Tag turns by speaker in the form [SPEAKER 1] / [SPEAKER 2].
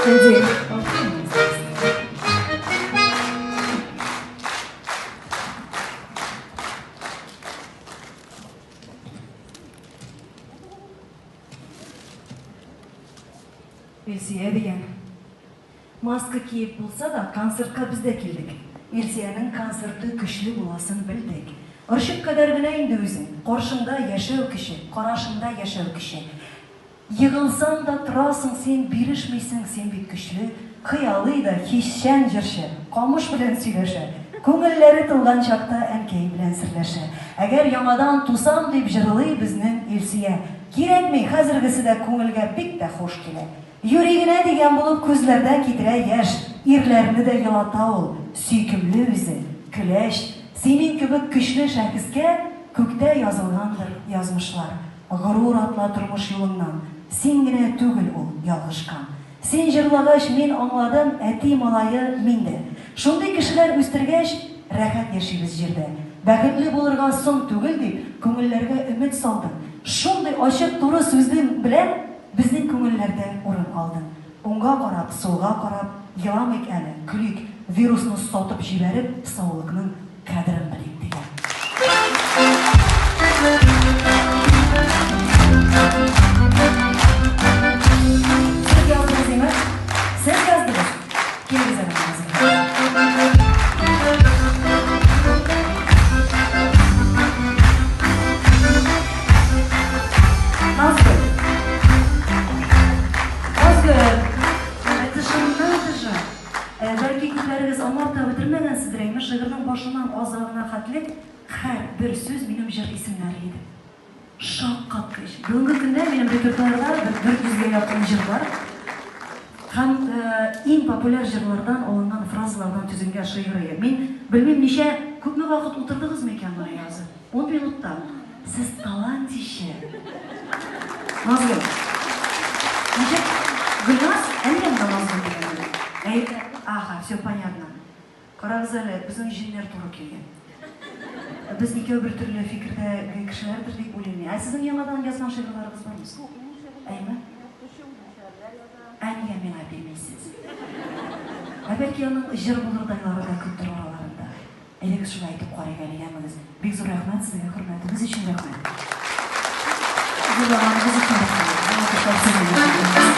[SPEAKER 1] Элсия деген. Маска киіп болса да, концертқа біз де келдік. Элсияның концерті күшлі боласын білдік. Ұршық қадар гына инде өзің, қоршыңда яшәү кіші, қарашыңда яшәү кіші. Йығылсаң да тұрасың сен, бирішмейсің сен бит күшлі. Қиялый да хищән жыршы, қамыш білен сөйлеші. Көңілләре тылған шақта әнкей білен сірлеші. Әгер яңадан тусам деп жырлый бізнің Элсия. Керекмей, хәзіргісі де көңілге бик те хош келе. Юрегіне деген болып көзлерден кетірә яш, ирләрні де елата ул, сүйкімлі өзі, күләш, сенің кебек күшлі шәкіске көкте язылғандыр язмышлар. Ғырур атла тұрмыш юлыңнан, сен генә түгел ул ялғышкан. Сен жырлагач мен аңладым, әти малайы минде. Шундый кешеләр үстергәч, рәхәт яшибез җирдә. Бәхетле булырга соң түгел дип, күңелләргә өмет салдым. Шундый ачык туры сүзлем белән безнең күңелләрдә урын алдың. Уңга карап, солга карап, еламыйк әле, күлик, вирусны сатып җибәреп, саулыкның кадерен белик дигән. Сез яздыңызмы? Сез яздыңыз? Келегез әле. Жығырның башынан азағына қатлет, һәр бір сөз менің жыр исемләре еді. Шақ қатқыш. Бүгінгі күнде менің репертуарда 400-ге якын жыр бар. Һәм ең популяр жырлардан алынған фразалардан түзілген шигыры. Мен білмем неше күпме вакыт отырдыңыз мекен мұны язып? 10 минутта. Сіз талантище. Назгүл. Неше? Гүлназ? Әнем да Назгүл деген. Аха, все понятно. Қараңыз әлі, біздің жинлер туры келген. Біз екеу бір түрлі фикірді кішілердір деп ойлаймын. Сіздің яңадан жазған шиғырларыңыз бар мыз? Әйме? Әнге мен әбелмейсіз. Әбелке оның жыр бұлырдайлары да күттір ораларында. Әлегі шын айтып қарай әлегеніңіз. Бек зор рахмет сізге, құрметіңіз үшін рахмет. Бұл бағаныңыз үшін рахмет.